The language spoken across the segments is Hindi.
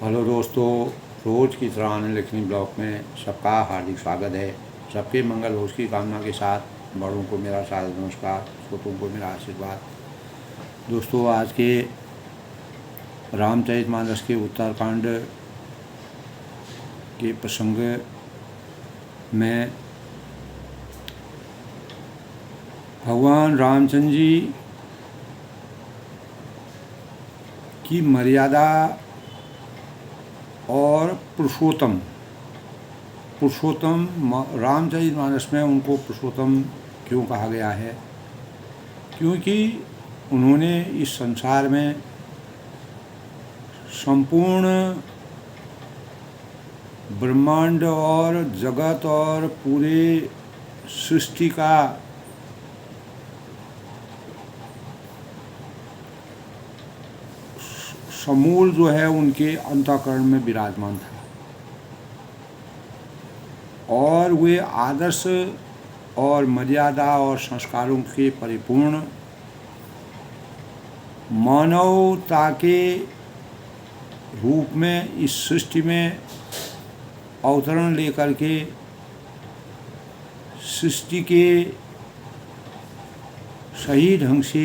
हेलो दोस्तों, रोज़ की तरह आने लिखनी ब्लॉग में सबका हार्दिक स्वागत है। सबके मंगल हो उसकी कामना के साथ बड़ों को मेरा सादर नमस्कार, छोटों को मेरा आशीर्वाद। दोस्तों, आज के रामचरितमानस के उत्तरकांड के प्रसंग में भगवान रामचंद्र जी की मर्यादा और पुरुषोत्तम रामचरितमानस में उनको पुरुषोत्तम क्यों कहा गया है? क्योंकि उन्होंने इस संसार में संपूर्ण ब्रह्मांड और जगत और पूरे सृष्टि का समूल जो है उनके अंतःकरण में विराजमान था और वे आदर्श और मर्यादा और संस्कारों के परिपूर्ण मानवता के रूप में इस सृष्टि में अवतरण लेकर के सृष्टि के सही ढंग से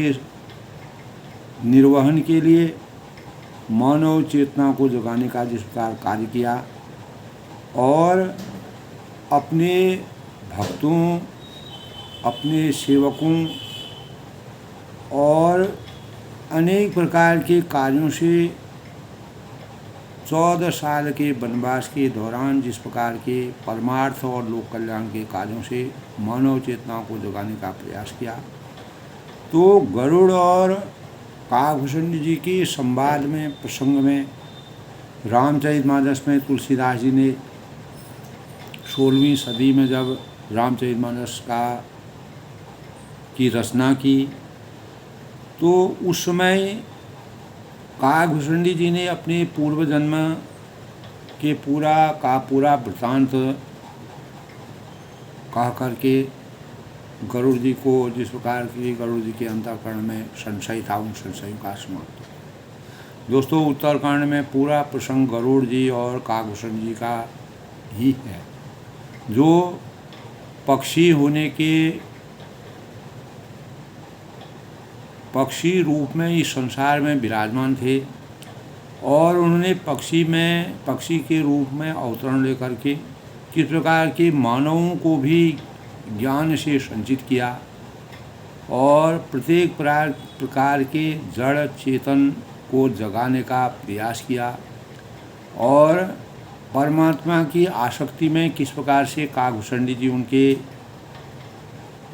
निर्वहन के लिए मानव चेतना को जगाने का जिस प्रकार कार्य किया और अपने भक्तों, अपने सेवकों और अनेक प्रकार के कार्यों से 14 साल के वनवास के दौरान जिस प्रकार के परमार्थ और लोक कल्याण के कार्यों से मानव चेतना को जगाने का प्रयास किया, तो गरुड़ और काकभूषण जी के संवाद में प्रसंग में रामचरितमानस में तुलसीदास जी ने 16वीं सदी में जब रामचरितमानस की रचना की, तो उस समय काकभूषण जी ने अपने पूर्व जन्म के पूरा वृत्तांत कह करके गरुड़ जी को, जिस प्रकार की गरुड़ जी के अंतःकरण में संशय था, उन संशयों का समाप्त। दोस्तों, उत्तरकांड में पूरा प्रसंग गरुड़ जी और काकभूषण जी का ही है, जो पक्षी होने के पक्षी रूप में इस संसार में विराजमान थे और उन्होंने पक्षी के रूप में अवतरण लेकर के किस प्रकार के मानवों को भी ज्ञान से संचित किया और प्रत्येक प्रकार के जड़ चेतन को जगाने का प्रयास किया और परमात्मा की आसक्ति में किस प्रकार से काकभूषण जी उनके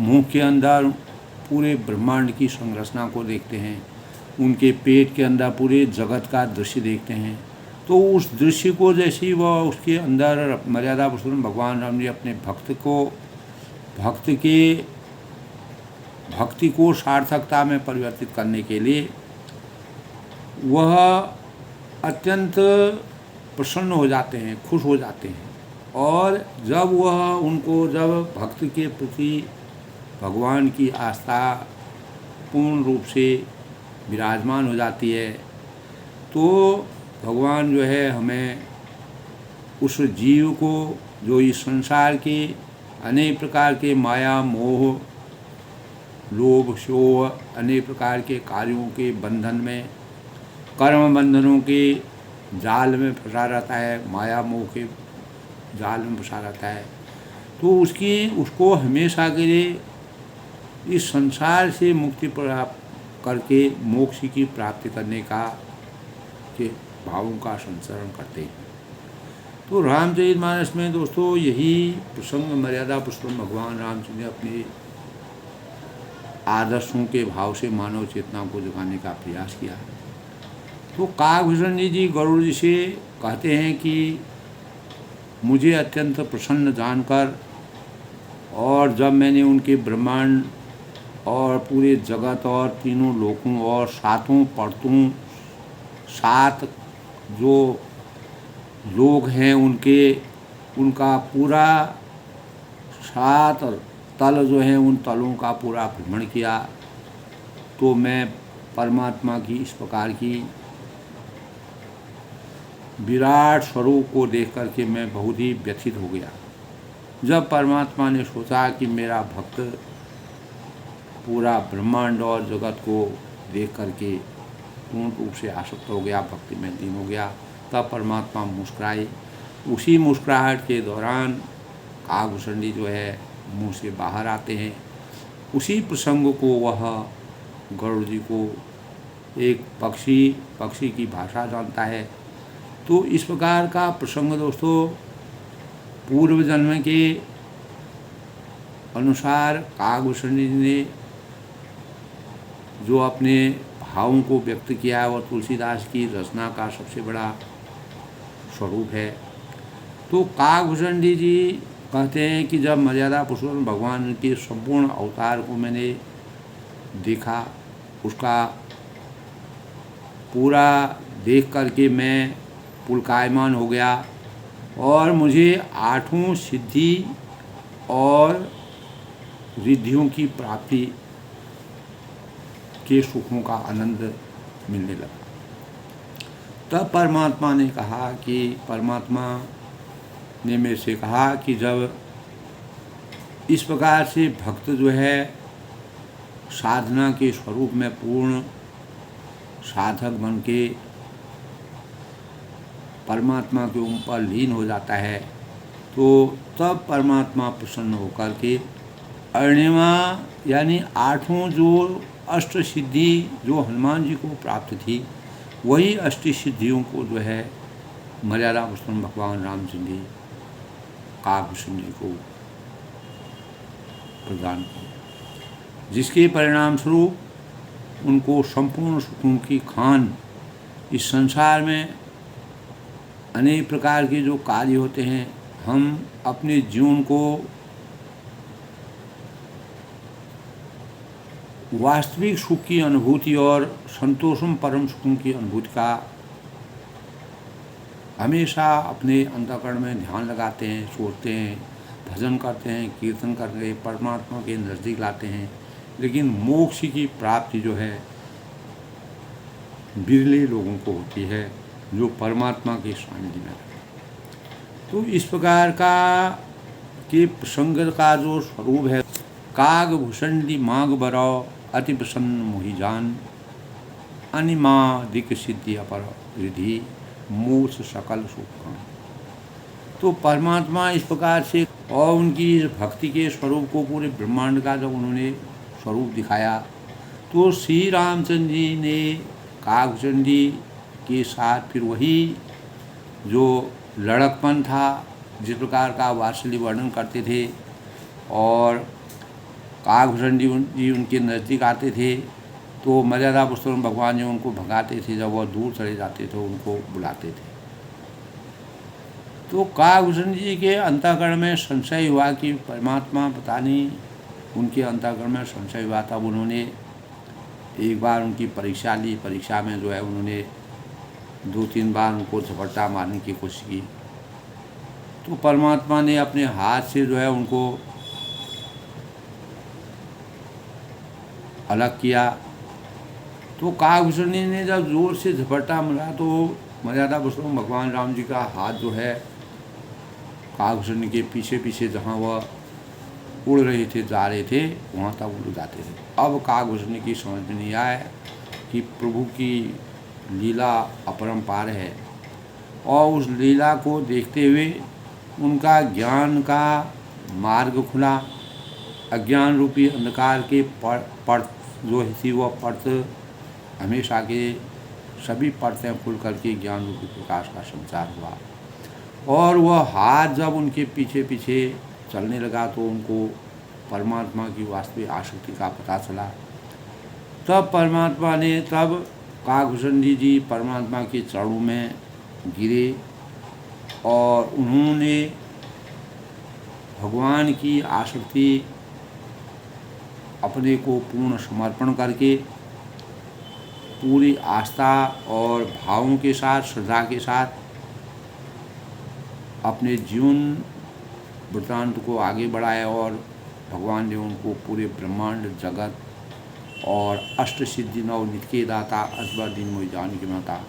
मुंह के अंदर पूरे ब्रह्मांड की संरचना को देखते हैं, उनके पेट के अंदर पूरे जगत का दृश्य देखते हैं। तो उस दृश्य को जैसे वह उसके अंदर मर्यादा पुरुषोत्तम भगवान राम जी अपने भक्ति को सार्थकता में परिवर्तित करने के लिए वह अत्यंत प्रसन्न हो जाते हैं, खुश हो जाते हैं और जब भक्ति के प्रति भगवान की आस्था पूर्ण रूप से विराजमान हो जाती है, तो भगवान जो है हमें उस जीव को जो इस संसार के अनेक प्रकार के माया मोह लोभ शोह अनेक प्रकार के कार्यों के बंधन में, कर्म बंधनों के जाल में फंसा रहता है, माया मोह के जाल में फंसा रहता है, तो उसको हमेशा के लिए इस संसार से मुक्ति प्राप्त करके मोक्ष की प्राप्ति करने का के भावों का संचरण करते हैं। तो रामचरितमानस में दोस्तों यही प्रसंग मर्यादा पुरुषोत्तम भगवान रामचंद्र ने अपने आदर्शों के भाव से मानव चेतना को जगाने का प्रयास किया। तो काकभूषण जी गरुड़ जी से कहते हैं कि मुझे अत्यंत प्रसन्न जानकर और जब मैंने उनके ब्रह्मांड और पूरे जगत और तीनों लोकों और सातों परतों 7 जो लोग हैं उनका पूरा 7 तल जो है उन तलों का पूरा भ्रमण किया, तो मैं परमात्मा की इस प्रकार की विराट स्वरूप को देख कर के मैं बहुत ही व्यथित हो गया। जब परमात्मा ने सोचा कि मेरा भक्त पूरा ब्रह्मांड और जगत को देख करके पूर्ण रूप से आसक्त हो गया, भक्ति में लीन हो गया, तब परमात्मा मुस्कुराए। उसी मुस्कुराहट के दौरान कागभूषणी जो है मुंह से बाहर आते हैं। उसी प्रसंग को वह गरुड़ जी को एक पक्षी की भाषा जानता है। तो इस प्रकार का प्रसंग दोस्तों पूर्व जन्म के अनुसार कागभूषणी ने जो अपने भावों को व्यक्त किया है वह तुलसीदास की रचना का सबसे बड़ा स्वरूप है। तो कागभूषणी जी कहते हैं कि जब मर्यादा पुरुषोत्तम भगवान के संपूर्ण अवतार को मैंने देखा, उसका पूरा देख करके मैं पुलकायमान हो गया और मुझे 8 सिद्धि और रिद्धियों की प्राप्ति के सुखों का आनंद मिलने लगा। तब परमात्मा ने कहा कि परमात्मा ने मेरे से कहा कि जब इस प्रकार से भक्त जो है साधना के स्वरूप में पूर्ण साधक बन के परमात्मा के ऊपर लीन हो जाता है, तो तब परमात्मा प्रसन्न होकर के अरणिमा यानी 8 जो अष्ट सिद्धि जो हनुमान जी को प्राप्त थी, वही अष्ट सिद्धियों को जो है मर्यादा पुरुषोत्तम भगवान रामचंद्र जी कागभूषणी जी को प्रदान किया, जिसके परिणाम स्वरूप उनको संपूर्ण सुखों की खान। इस संसार में अनेक प्रकार के जो कार्य होते हैं, हम अपने जीवन को वास्तविक सुख की अनुभूति और संतोषम परम सुखों की अनुभूति का हमेशा अपने अंतःकरण में ध्यान लगाते हैं, सोचते हैं, भजन करते हैं, कीर्तन करके परमात्मा के नज़दीक लाते हैं, लेकिन मोक्ष की प्राप्ति जो है बिरले लोगों को होती है जो परमात्मा के सानिध्य में रहते। तो इस प्रकार का के प्रसंग का जो स्वरूप है, कागभूषणी मांग बरौ अति प्रसन्न मोहि जान, अनिमादिक सिद्धि अपर रिधि मोक्ष सकल सुख। तो परमात्मा इस प्रकार से और उनकी भक्ति के स्वरूप को पूरे ब्रह्मांड का जब उन्होंने स्वरूप दिखाया, तो श्री रामचंद्र जी ने कागभूषणी के साथ फिर वही जो लड़कपन था, जिस प्रकार का वात्सल्य वर्णन करते थे और कागभूषणी जी उनके नज़दीक आते थे तो मर्यादा पुरुषोत्तम भगवान जी उनको भगाते थे, जब वह दूर चले जाते थे उनको बुलाते थे। तो कागभूषणी जी के अंतःकरण में संशय हुआ कि परमात्मा पता नहीं, उनके अंतःकरण में संशय हुआ। तब उन्होंने एक बार उनकी परीक्षा ली। परीक्षा में जो है उन्होंने 2-3 बार उनको झपट्टा मारने की कोशिश की, तो परमात्मा ने अपने हाथ से जो है उनको अलग किया। तो कागभूषणी ने जब जोर से झपट्टा मारा तो मर्यादा पुरुषोत्तम भगवान राम जी का हाथ जो है कागभूषणी के पीछे पीछे जहाँ वह उड़ रहे थे, जा रहे थे, वहाँ तक उड़ जाते थे। अब कागभूषणी की समझ में नहीं आया कि प्रभु की लीला अपरंपार है, और उस लीला को देखते हुए उनका ज्ञान का मार्ग खुला। अज्ञान रूपी अंधकार के पर्त जो थी वह पर्त हमेशा के सभी परतें खुल करके ज्ञान रूपी प्रकाश का संचार हुआ, और वह हाथ जब उनके पीछे पीछे चलने लगा तो उनको परमात्मा की वास्तविक आसक्ति का पता चला। तब परमात्मा ने तब कागभूषणी जी परमात्मा के चरणों में गिरे और उन्होंने भगवान की आसक्ति अपने को पूर्ण समर्पण करके पूरी आस्था और भावों के साथ, श्रद्धा के साथ अपने जीवन वृत्तांत को आगे बढ़ाया, और भगवान ने उनको पूरे ब्रह्मांड जगत और अष्ट सिद्धि नव नित्य के दाता अथवा दिन मोहि जान के माता,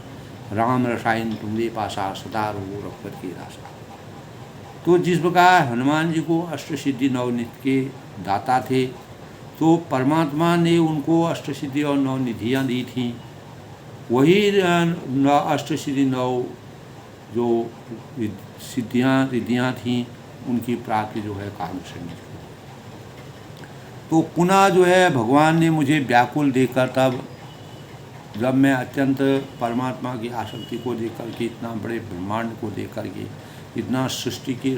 राम रसायन तुमरे पासा सदा रघु रघुपत की रासा। तो जिस प्रकार हनुमान जी को अष्ट सिद्धि नवनिधि के दाता थे, तो परमात्मा ने उनको अष्ट सिद्धि और नवनिधियाँ दी थी। वही अष्ट सिद्धि नव जो सिद्धियाँ रिद्धियाँ थीं, उनकी प्राप्ति जो है कालभूषण जी को। तो पुनः जो है भगवान ने मुझे व्याकुल देखकर, तब जब मैं अत्यंत परमात्मा की आसक्ति को देख कर के, इतना बड़े ब्रह्मांड को देख कर के, इतना सृष्टि की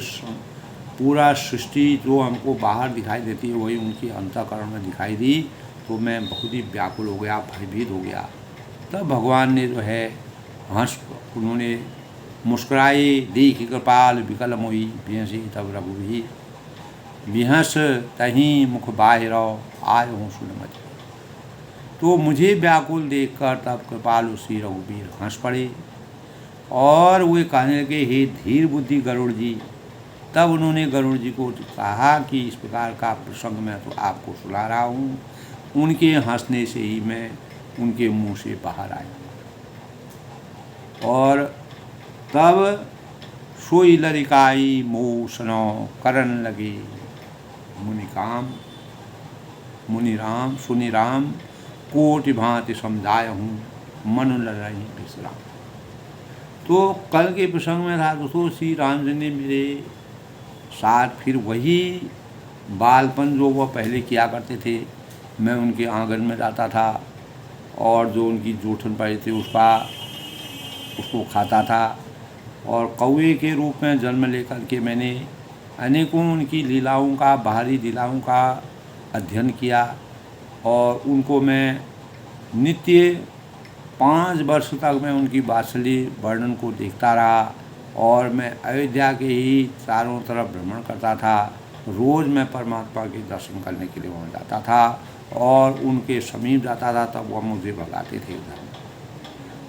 पूरा सृष्टि जो हमको बाहर दिखाई देती है वही उनकी अंतःकरण में दिखाई दी, तो मैं बहुत ही व्याकुल हो गया, भयभीत हो गया। तब भगवान ने जो है उन्होंने मुस्कुराए, देख कृपाल विकल मोई बिहसी तब रघुवीर बिहस तहीं मुख बाहिर आय हूँ सुनमति। तो मुझे व्याकुल देखकर तब कृपालु श्री रघुवीर हंस पड़े और वे कहने लगे, हे धीर बुद्धि गरुड़ जी। तब उन्होंने गरुड़ जी को कहा कि इस प्रकार का प्रसंग मैं तो आपको सुना रहा हूँ। उनके हंसने से ही मैं उनके मुंह से बाहर आया। और तब सोई लरिकाई मोह सनो करन लगे मुनिराम सुनिराम कोटि भांति समझाय हूँ मन लड़ाई विश्राम। तो कल के प्रसंग में था दोस्तों, श्री राम जी ने मेरे साथ फिर वही बालपन जो वह पहले किया करते थे। मैं उनके आंगन में जाता था और जो उनकी जूठन पड़ी थी उसको खाता था, और कौवे के रूप में जन्म लेकर के मैंने अनेकों उनकी लीलाओं का, बाहरी लीलाओं का अध्ययन किया। और उनको मैं नित्य 5 वर्ष तक मैं उनकी वात्सल्य वर्णन को देखता रहा। और मैं अयोध्या के ही चारों तरफ भ्रमण करता था। रोज़ मैं परमात्मा के दर्शन करने के लिए वहाँ जाता था और उनके समीप जाता था, तब वह मुझे भगाते थे उधर।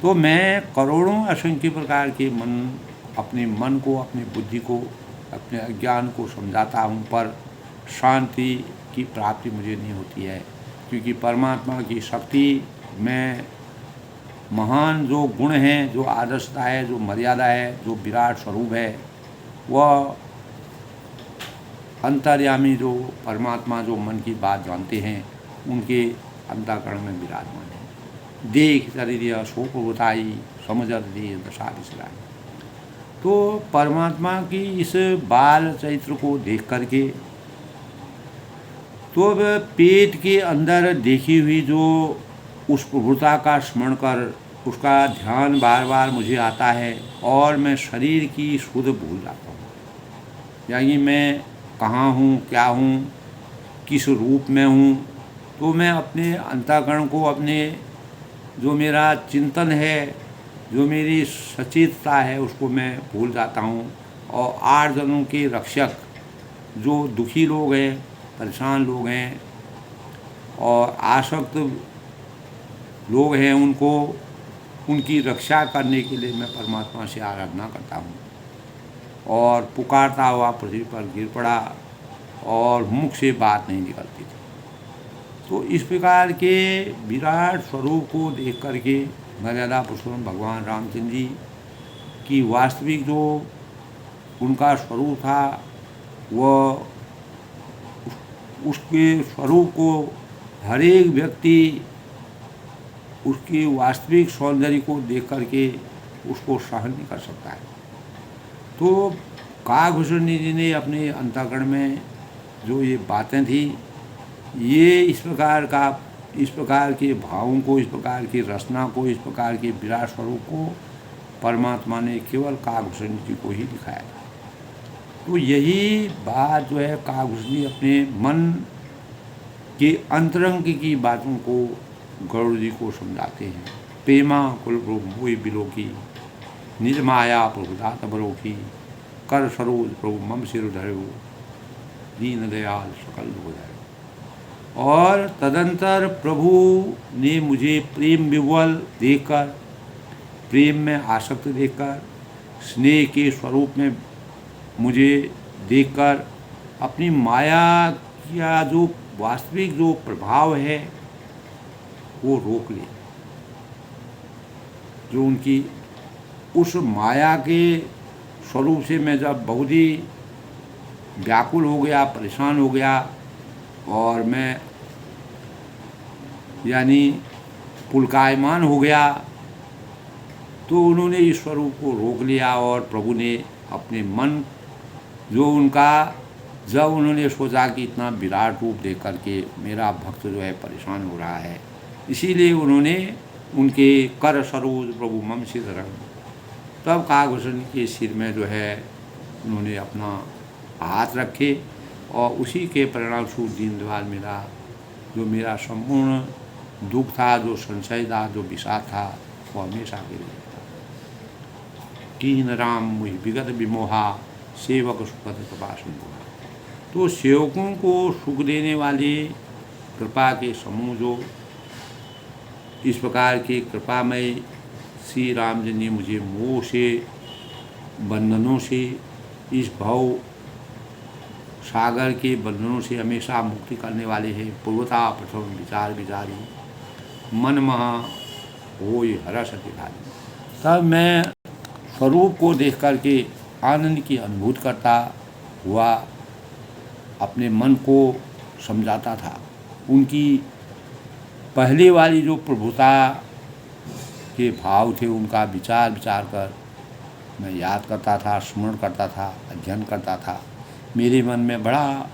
तो मैं करोड़ों असंख्य प्रकार के अपने मन को, अपनी बुद्धि को, अपने अज्ञान को समझाता हूँ, पर शांति की प्राप्ति मुझे नहीं होती है। क्योंकि परमात्मा की शक्ति में महान जो गुण हैं, जो आदर्शता है, जो मर्यादा है, जो विराट स्वरूप है, वह अंतर्यामी जो परमात्मा जो मन की बात जानते हैं, उनके अंतःकरण में विराजमान है। देख शरीर शोक बताई समझ दे दशा विसराई। तो परमात्मा की इस बाल चरित्र को देख करके, तो अब पेट के अंदर देखी हुई जो उस प्रभुता का स्मरण कर उसका ध्यान बार बार मुझे आता है और मैं शरीर की सुध भूल जाता हूँ। यानी मैं कहाँ हूँ, क्या हूँ, किस रूप में हूँ। तो मैं अपने अंतःकरण को, अपने जो मेरा चिंतन है, जो मेरी सचेतता है, उसको मैं भूल जाता हूँ। और 8 जनों के रक्षक जो दुखी लोग हैं, परेशान लोग हैं और आसक्त लोग हैं, उनकी रक्षा करने के लिए मैं परमात्मा से आराधना करता हूँ। और पुकारता हुआ पृथ्वी पर गिर पड़ा और मुख से बात नहीं निकलती थी। तो इस प्रकार के विराट स्वरूप को देख करके मर्यादा पुरुषोत्तम भगवान रामचंद्र जी की वास्तविक जो उनका स्वरूप था, वह उसके स्वरूप को हर एक व्यक्ति उसके वास्तविक सौंदर्य को देख करके उसको सहन नहीं कर सकता है। तो काकभूषण जी ने अपने अंतःकरण में जो ये बातें थी, ये इस प्रकार के भावों को, इस प्रकार की रचना को, इस प्रकार के विराट स्वरूप को परमात्मा ने केवल काकभूषण जी को ही दिखाया। तो यही बात जो है, काकभूषण जी अपने मन के अंतरंग की बातों को गरुड़ जी को समझाते हैं। प्रेमा कुल प्रभु मोहि बिलोकी निज माया प्रभुदात बरोखी कर सरोज प्रभु मम सिर धरो दीन दयाल सकल हो जाए। और तदंतर प्रभु ने मुझे प्रेम विह्वल देखकर, प्रेम में आसक्त देखकर, स्नेह के स्वरूप में मुझे देखकर अपनी माया का जो वास्तविक जो प्रभाव है वो रोक ले। जो उनकी उस माया के स्वरूप से मैं जब बहुत ही व्याकुल हो गया, परेशान हो गया, और मैं यानी पुलकायमान हो गया, तो उन्होंने इस स्वरूप को रोक लिया। और प्रभु ने अपने मन जो उनका, जब उन्होंने सोचा कि इतना विराट रूप देख करके मेरा भक्त जो है परेशान हो रहा है, इसीलिए उन्होंने उनके कर सरोज प्रभु मम सिद्ध रंग, तब काकभूषण के सिर में जो है उन्होंने अपना हाथ रखे, और उसी के परिणाम स्वरूप दीनदयाल जो मेरा संपूर्ण दुख था, जो संशय था, जो विषाद था, वो हमेशा के लिए था। कीन राम मुहि विगत विमोहा, सेवक सुखद कृपा सिंधु। तो सेवकों को सुख देने वाले कृपा के समूह जो इस प्रकार के कृपामय श्री राम जी ने मुझे मोह से, बंधनों से, इस भव सागर के बंधनों से हमेशा मुक्ति करने वाले हैं। पूर्वता प्रथम विचार विचारी, मन महा होय हरस अधिकारी। तब मैं स्वरूप को देख करके आनंद की अनुभूति करता हुआ अपने मन को समझाता था। उनकी पहले वाली जो प्रभुता के भाव थे, उनका विचार कर मैं याद करता था, स्मरण करता था, अध्ययन करता था। मेरे मन में बड़ा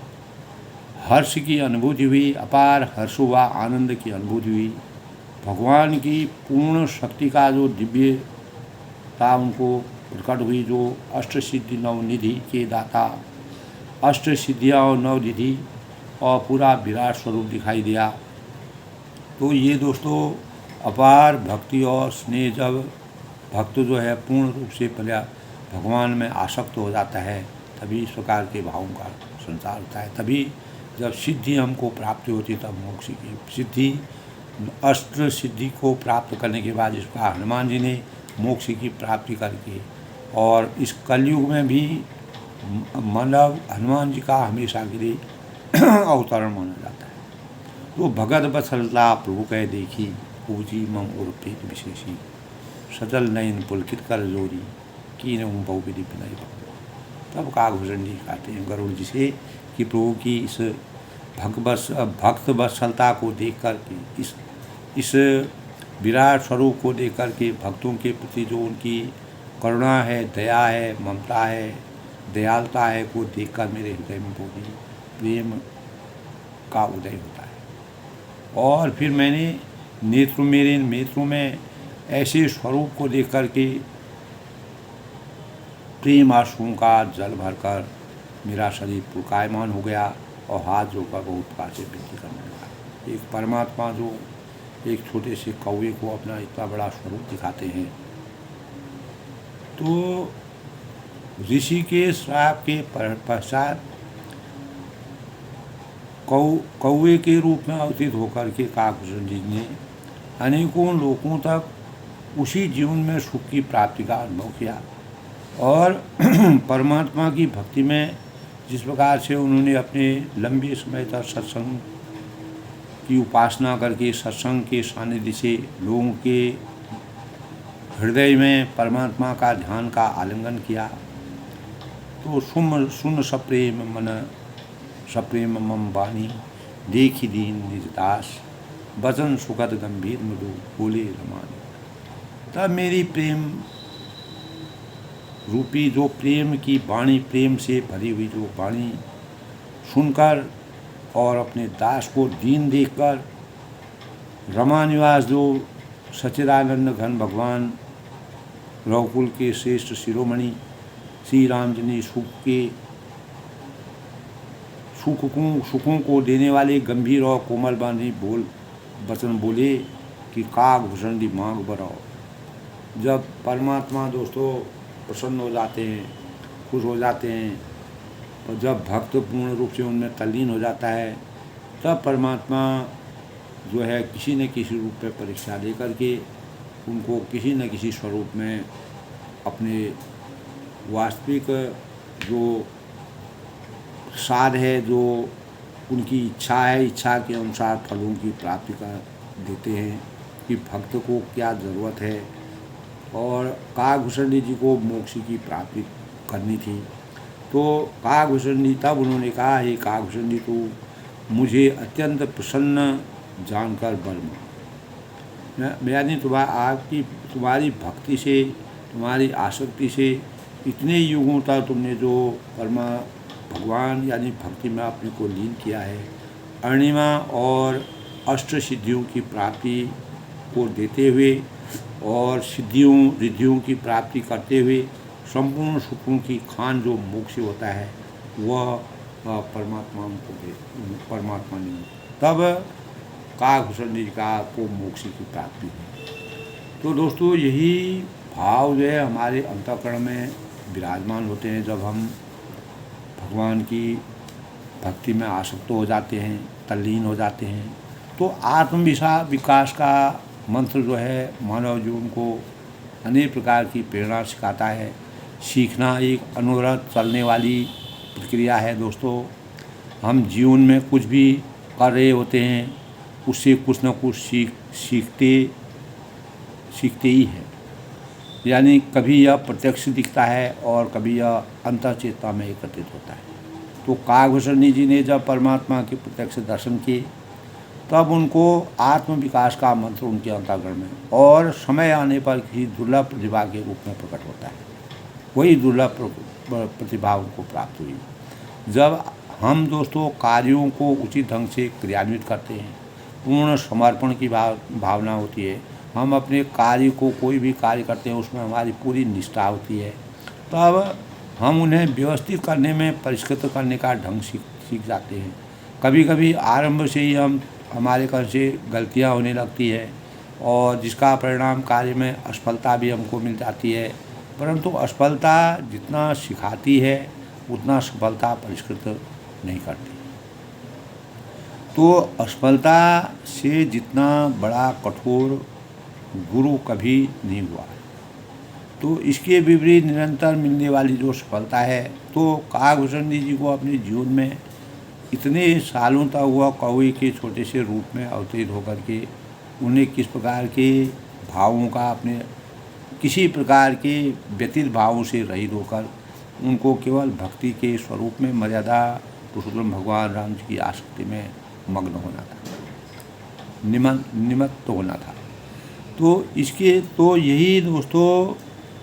हर्ष की अनुभूति हुई, अपार हर्ष हुआ, आनंद की अनुभूति हुई। भगवान की पूर्ण शक्ति का जो दिव्यता उनको प्रकट हुई, जो अष्ट सिद्धि नवनिधि के दाता, अष्ट सिद्धियाँ और नवनिधि, और पूरा विराट स्वरूप दिखाई दिया। तो ये दोस्तों अपार भक्ति और स्नेह, जब भक्त जो है पूर्ण रूप से भगवान में आसक्त हो जाता है, तभी इस प्रकार के भावों का संसार होता है। तभी जब सिद्धि हमको प्राप्त होती, तब मोक्ष की सिद्धि, अष्ट सिद्धि को प्राप्त करने के बाद इसका हनुमान जी ने मोक्ष की प्राप्ति करके, और इस कलयुग में भी मानव हनुमान जी का हमेशा के लिए अवतरण माना जाता है। तो भगत बसलता प्रभु कह देखी, पूजी मम उर्पेत विशेषी, सजल नयन पुलकित कर जोरी, की न बहुविधि बिनाई। तब काकभूषण जी कहते हैं गरुड़ जी से कि प्रभु की इस भक्त वत्सलता को देख कर के, इस विराट स्वरूप को देख कर के, भक्तों के प्रति जो उनकी करुणा है, दया है, ममता है, दयालुता है, को देखकर मेरे हृदय में बहुत ही प्रेम का उदय होता है। और फिर मैंने मेरे नेत्रों में ऐसे स्वरूप को देख कर के प्रेम आंसुओं का जल भरकर मेरा शरीर पुलकायमान हो गया, और हाथ जोड़कर बहुत प्रकार से विनती करने लगा। एक परमात्मा जो एक छोटे से कौवे को अपना इतना बड़ा स्वरूप दिखाते हैं, तो ऋषि के श्राप के पश्चात कौवे के रूप में अवतीत होकर के काकभूषण जी ने अनेकों लोगों तक उसी जीवन में सुख की प्राप्ति का अनुभव किया। और परमात्मा की भक्ति में जिस प्रकार से उन्होंने अपने लंबे समय तक सत्संग की उपासना करके, सत्संग के सानिध्य से लोगों के हृदय में परमात्मा का ध्यान का आलिंगन किया, तो सुन सप्रेम मन सप्रेम मम वाणी, देखी दीन निज दास, वचन सुखद गंभीर मृदु बोले रमानी। तब मेरी प्रेम रूपी जो प्रेम की वाणी, प्रेम से भरी हुई जो वाणी सुनकर और अपने दास को दीन देखकर, रमा निवास जो सच्चिदानंद घन भगवान रघुकुल के श्रेष्ठ शिरोमणि श्री राम जी ने सुखों को देने वाले गंभीर और कोमल वाणी वचन बोले कि काकभूषण जी मांग बढ़ाओ। जब परमात्मा दोस्तों प्रसन्न हो जाते हैं, खुश हो जाते हैं, और जब भक्त पूर्ण रूप से उनमें तल्लीन हो जाता है, तब परमात्मा जो है किसी न किसी रूप में परीक्षा दे करके उनको किसी न किसी स्वरूप में अपने वास्तविक जो साध है, जो उनकी इच्छा है, इच्छा के अनुसार फलों की प्राप्ति कर देते हैं कि भक्त को क्या ज़रूरत है, और काकभूषणी जी को मोक्ष की प्राप्ति करनी थी। तो काकभूषणी तब उन्होंने कहा, हे काकभूषणी, तो मुझे अत्यंत प्रसन्न जानकर वर मांगो। यानी तुम्हारी भक्ति से, तुम्हारी आसक्ति से इतने युगों तक तुमने जो परमा भगवान यानी भक्ति में अपने को लीन किया है, अणिमा और अष्ट सिद्धियों की प्राप्ति को देते हुए और सिद्धियों रिद्धियों की प्राप्ति करते हुए संपूर्ण सुखों की खान जो मोक्ष होता है वह परमात्मा ने तब काकभूषणी का को मोक्ष की प्राप्ति है। तो दोस्तों यही भाव जो है हमारे अंतःकरण में विराजमान होते हैं जब हम भगवान की भक्ति में आसक्त हो जाते हैं, तल्लीन हो जाते हैं। तो विकास का मंत्र जो है मानव जीवन को अनेक प्रकार की प्रेरणा सिखाता है। सीखना एक अनवरत चलने वाली प्रक्रिया है दोस्तों। हम जीवन में कुछ भी कर रहे होते हैं उससे कुछ न कुछ सीखते ही हैं। यानी कभी यह प्रत्यक्ष दिखता है और कभी यह अंतःचेतना में एकत्रित होता है। तो काकभूषणी जी ने जब परमात्मा के प्रत्यक्ष दर्शन किए तब उनको आत्म विकास का मंत्र उनके अंतःकरण में और समय आने पर किसी दुर्लभ प्रतिभा के रूप में प्रकट होता है। वही दुर्लभ प्रतिभा उनको प्राप्त हुई जब हम दोस्तों कार्यों को उचित ढंग से क्रियान्वित करते हैं, पूर्ण समर्पण की भावना होती है। हम अपने कार्य को कोई भी कार्य करते हैं उसमें हमारी पूरी निष्ठा होती है, तब हम उन्हें व्यवस्थित करने में परिष्कृत करने का ढंग सीख जाते हैं। कभी कभी आरंभ से ही हमारे घर से गलतियां होने लगती है और जिसका परिणाम कार्य में असफलता भी हमको मिल जाती है, परंतु असफलता जितना सिखाती है उतना सफलता परिष्कृत नहीं करती। तो असफलता से जितना बड़ा कठोर गुरु कभी नहीं हुआ। तो इसके विपरीत निरंतर मिलने वाली जो सफलता है, तो काकभूषणी जी को अपने जीवन में इतने सालों तक हुआ कौवे के छोटे से रूप में अवतरित होकर के उन्हें किस प्रकार के भावों का अपने किसी प्रकार के व्यतीत भावों से रहित होकर उनको केवल भक्ति के स्वरूप में मर्यादा पुरुषोत्तम भगवान राम जी की आसक्ति में मग्न होना था, निमत्त होना था। तो यही दोस्तों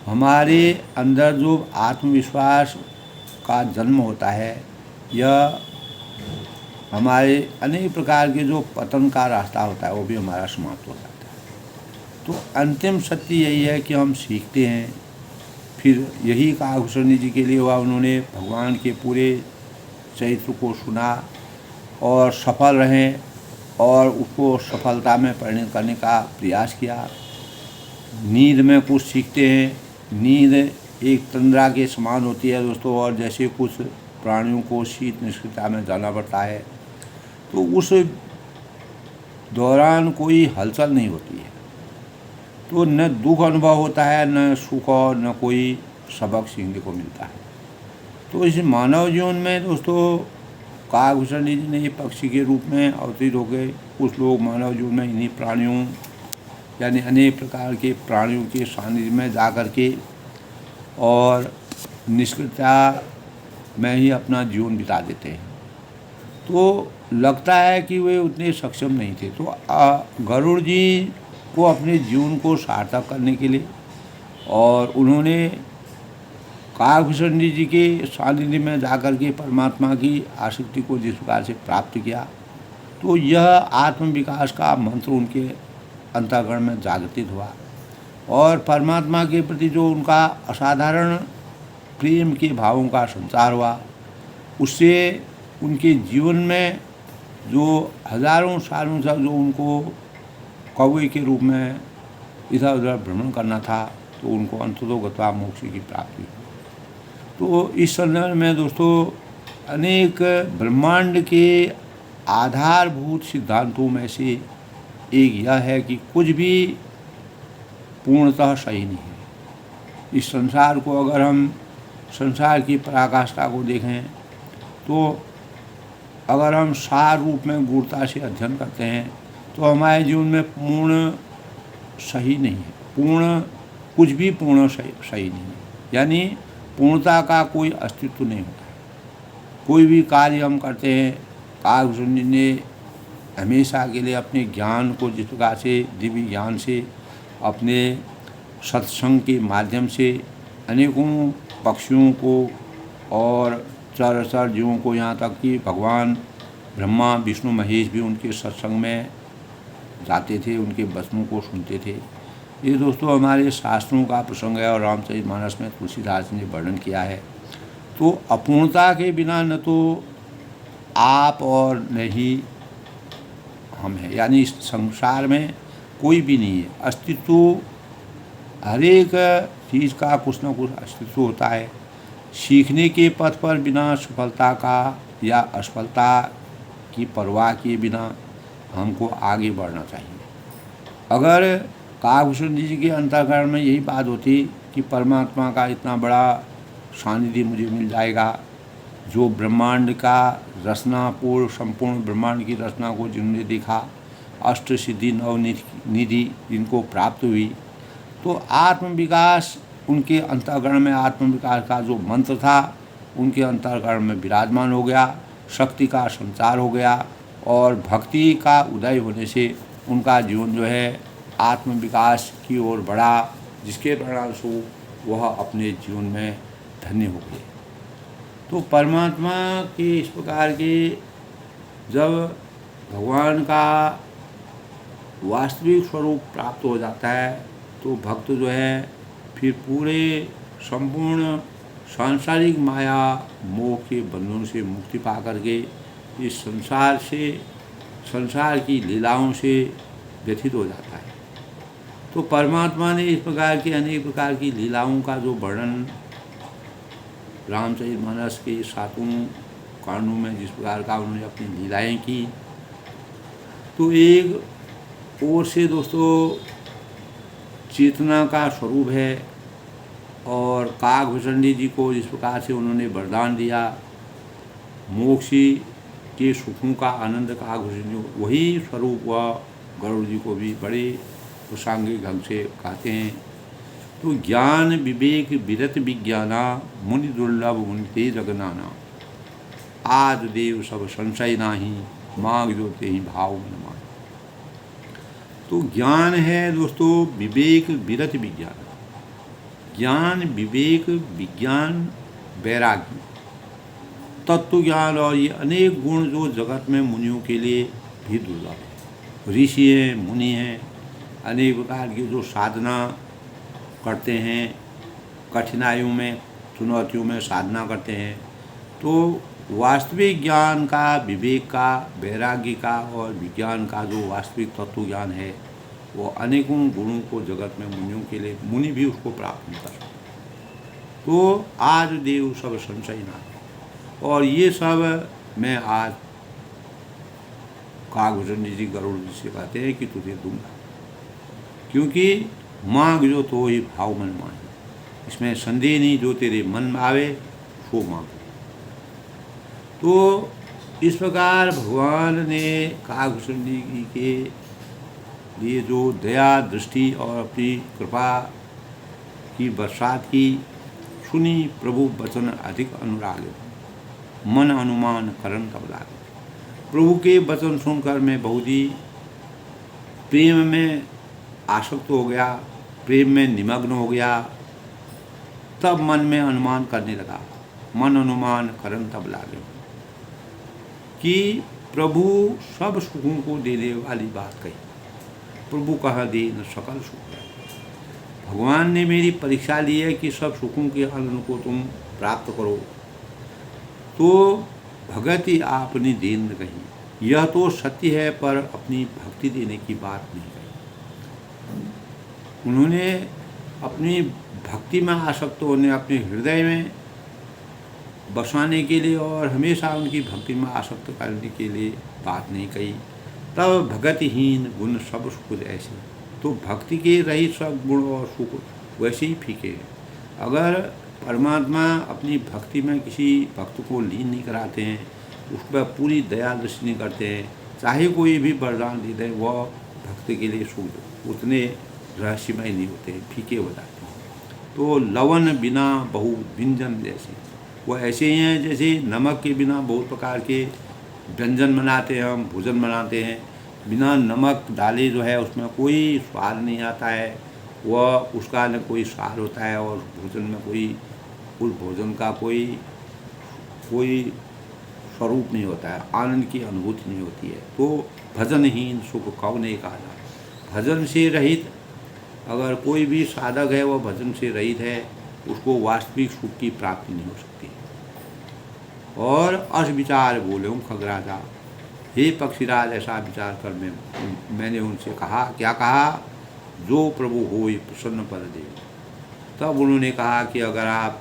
हमारे अंदर जो आत्मविश्वास का जन्म होता है, यह हमारे अनेक प्रकार के जो पतन का रास्ता होता है वो भी हमारा समाप्त हो जाता है। तो अंतिम सत्य यही है कि हम सीखते हैं। फिर यही काकभूषणी जी के लिए हुआ, उन्होंने भगवान के पूरे चरित्र को सुना और सफल रहें और उसको सफलता में परिणत करने का प्रयास किया। नींद में कुछ सीखते हैं। नींद एक तंद्रा के समान होती है दोस्तों, और जैसे कुछ प्राणियों को शीत निष्क्रियता में जाना पड़ता है तो उस दौरान कोई हलचल नहीं होती है, तो न दुख अनुभव होता है, न सुख और न कोई सबक सीखने को मिलता है। तो इस मानव जीवन में दोस्तों काकभूषणी जी ने पक्षी के रूप में अवतरित हो गए। कुछ लोग मानव जीवन में इन्हीं प्राणियों यानी अनेक प्रकार के प्राणियों के सानिध्य में जा कर के और निष्क्रियता में ही अपना जीवन बिता देते हैं। तो लगता है कि वे उतने सक्षम नहीं थे। तो गरुड़ जी को अपने जीवन को सार्थक करने के लिए और उन्होंने काकभूषणी जी के सानिध्य में जाकर के परमात्मा की आसक्ति को जिस प्रकार से प्राप्त किया, तो यह आत्म विकास का मंत्र उनके अंतःकरण में जागृत हुआ और परमात्मा के प्रति जो उनका असाधारण प्रेम के भावों का संचार हुआ, उससे उनके जीवन में जो हजारों सालों तक जो उनको कौवे के रूप में इधर उधर भ्रमण करना था, तो उनको अंततो गत्वा मोक्ष की प्राप्ति हुई। तो इस संदर्भ में दोस्तों अनेक ब्रह्मांड के आधारभूत सिद्धांतों में से एक यह है कि कुछ भी पूर्णतः सही नहीं है। इस संसार को अगर हम संसार की पराकाष्ठा को देखें तो अगर हम सार रूप में गूढ़ता से अध्ययन करते हैं तो हमारे जीवन में पूर्ण सही नहीं है, पूर्ण कुछ भी पूर्ण सही नहीं है, यानी पूर्णता का कोई अस्तित्व नहीं होता। कोई भी कार्य हम करते हैं, काकभूषण जी ने हमेशा के लिए अपने ज्ञान को जिस प्रकार से दिव्य ज्ञान से, अपने सत्संग के माध्यम से अनेकों पक्षियों को और चराचर जीवों को, यहाँ तक कि भगवान ब्रह्मा विष्णु महेश भी उनके सत्संग में जाते थे, उनके वचनों को सुनते थे। ये दोस्तों हमारे शास्त्रों का प्रसंग है और रामचरितमानस में तुलसीदास ने वर्णन किया है। तो अपूर्णता के बिना न तो आप और न ही हम हैं, यानी इस संसार में कोई भी नहीं है। अस्तित्व, हर एक चीज़ का कुछ न कुछ अस्तित्व होता है। सीखने के पथ पर बिना सफलता का या असफलता की परवाह किए बिना हमको आगे बढ़ना चाहिए। अगर काकभूषण जी के अंतःकरण में यही बात होती कि परमात्मा का इतना बड़ा सानिध्य मुझे मिल जाएगा, जो ब्रह्मांड का रचना, पूर्ण संपूर्ण ब्रह्मांड की रचना को जिन्होंने देखा, अष्ट सिद्धि नव निधि जिनको प्राप्त हुई, तो आत्मविकास उनके अंतःकरण में, आत्मविकास का जो मंत्र था उनके अंतःकरण में विराजमान हो गया, शक्ति का संचार हो गया और भक्ति का उदय होने से उनका जीवन जो है आत्मविकास की ओर बढ़ा, जिसके परिणामस्वरूप वह अपने जीवन में धन्य हो गए। तो परमात्मा के इस प्रकार के जब भगवान का वास्तविक स्वरूप प्राप्त हो जाता है तो भक्त जो है फिर पूरे संपूर्ण सांसारिक माया मोह के बंधनों से मुक्ति पा करके इस संसार की लीलाओं से व्यथित हो जाता है। तो परमात्मा ने इस प्रकार की अनेक प्रकार की लीलाओं का जो वर्णन रामचरितमानस के 7 कांडों में जिस प्रकार का उन्होंने अपनी लीलाएं की, तो एक ओर से दोस्तों चेतना का स्वरूप है और काकभूषण जी को जिस प्रकार से उन्होंने वरदान दिया, मोक्ष के सुखों का आनंद काकभूषण जी, वही स्वरूप वह गरुड़ जी को भी बड़े प्रासंगिक ढंग से कहते हैं। तो ज्ञान विवेक विरत विज्ञाना मुनि दुर्लभ मुनि तेज अगनाना, आज देव सब संशय नाही मांग जो ते ही भाव मन मान। तो ज्ञान है दोस्तों विवेक विरत विज्ञान, ज्ञान विवेक विज्ञान वैराग्य तत्व ज्ञान और ये अनेक गुण जो जगत में मुनियों के लिए भी दुर्लभ है। ऋषि हैं, मुनि हैं, अनेक प्रकार की जो साधना करते हैं, कठिनाइयों में चुनौतियों में साधना करते हैं, तो वास्तविक ज्ञान का, विवेक का, वैराग्य का और विज्ञान का जो वास्तविक तत्व ज्ञान है वो अनेकों गुणों को जगत में मुनियों के लिए, मुनि भी उसको प्राप्त नहीं कर सकते। तो आज देव सब संशय ना, और ये सब मैं आज काकभूषण जी गरुड़ जी से कहते हैं कि तुझे दूंगा, क्योंकि मांग जो तो ही भाव मन मांगे, इसमें संदेह नहीं, जो तेरे मन में आवे सो मांग। तो इस प्रकार भगवान ने काकभूषण जी के लिए जो दया दृष्टि और अपनी कृपा की बरसात की, सुनी प्रभु वचन अधिक अनुराग, मन अनुमान करन तब लागे। प्रभु के वचन सुनकर मैं बहुत ही प्रेम में आसक्त हो गया, प्रेम में निमग्न हो गया। तब मन में अनुमान करने लगा, मन अनुमान करन तब लागे, कि प्रभु सब सुखों को देने वाली बात कही। प्रभु कहा दे न सकल सुख है। भगवान ने मेरी परीक्षा ली है कि सब सुखों के आनंद को तुम प्राप्त करो, तो भगति आपने देन कही। यह तो सत्य है, पर अपनी भक्ति देने की बात नहीं कही। उन्होंने अपनी भक्ति में आसक्त होने, अपने हृदय में बसाने के लिए और हमेशा उनकी भक्ति में आसक्त करने के लिए बात नहीं कही। तब भगतिहीन गुण सब सुख ऐसे, तो भक्ति के रहित सब गुण और सुख वैसे ही फीके हैं। अगर परमात्मा अपनी भक्ति में किसी भक्त को लीन नहीं कराते हैं, उस पर पूरी दया दृष्टि नहीं करते हैं, चाहे कोई भी वरदान दे दे, वह भक्त के लिए सुख उतने रहस्यमय नहीं होते, फीके हो जाते हैं। तो लवण बिना बहु व्यंजन जैसे, वो ऐसे ही हैं जैसे नमक के बिना बहुत प्रकार के व्यंजन बनाते हैं, हम भोजन बनाते हैं। बिना नमक डाले जो है उसमें कोई स्वाद नहीं आता है, वह उसका न कोई स्वाद होता है और भोजन में कोई, उस भोजन का कोई कोई स्वरूप नहीं होता है, आनंद की अनुभूति नहीं होती है। तो भजनहीन सुख कौ नहीं कहा। भजन से रहित अगर कोई भी साधक है, वह भजन से रहित है, उसको वास्तविक सुख की प्राप्ति नहीं हो सकती। और अस विचार बोले हूँ खगराजा, हे पक्षीराज ऐसा विचार कर मैंने उनसे कहा, क्या कहा, जो प्रभु होय प्रसन्न पर दे। तब उन्होंने कहा कि अगर आप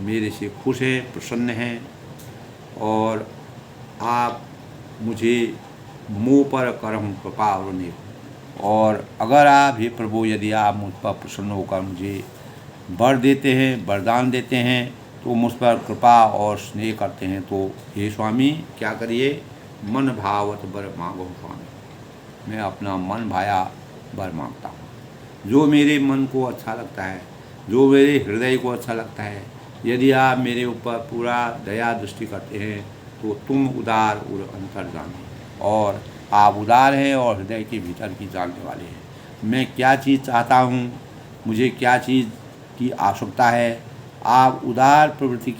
मेरे से खुश हैं, प्रसन्न हैं, और आप मुझे मुँह पर करम कृपा और अगर आप हे प्रभु यदि आप मुझ पर प्रसन्न होकर मुझे वर देते हैं, वरदान देते हैं, तो मुझ पर कृपा और स्नेह करते हैं, तो हे स्वामी क्या करिए, मन भावत वर मांगो स्वामी, मैं अपना मन भाया वर मांगता हूँ। जो मेरे मन को अच्छा लगता है, जो मेरे हृदय को अच्छा लगता है, यदि आप मेरे ऊपर पूरा दया दृष्टि करते हैं, तो तुम उदार और अंतर्जामी, और आप उदार हैं और हृदय के भीतर की जानने वाले हैं। मैं क्या चीज़ चाहता हूँ, मुझे क्या चीज़ की आवश्यकता है, आप उदार प्रवृत्ति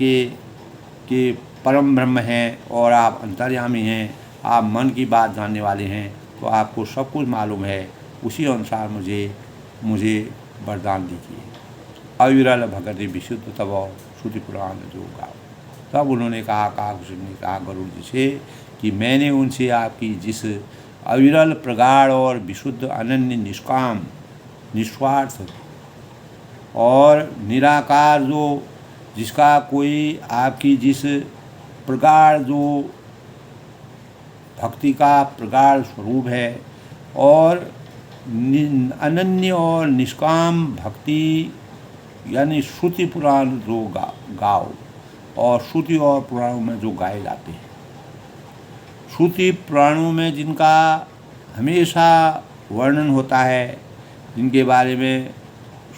के परम ब्रह्म हैं और आप अंतर्यामी हैं, आप मन की बात जानने वाले हैं, तो आपको सब कुछ मालूम है। उसी अनुसार मुझे वरदान दीजिए। अविरल भगति विशुद्ध तब श्रुति पुराण जो गाओ। तब उन्होंने कहा, काकभूषण ने कहा गरुड़ जी से कि मैंने उनसे आपकी जिस अविरल प्रगाढ़ और विशुद्ध अनन्य निष्काम निस्वार्थ और निराकार जो जिसका कोई आपकी जिस प्रगाढ़ जो भक्ति का प्रगाढ़ स्वरूप है और अनन्य और निष्काम भक्ति यानी श्रुति पुराण जो गाओ, और श्रुति और पुराणों में जो गाए जाते हैं, श्रुति पुराणों में जिनका हमेशा वर्णन होता है, जिनके बारे में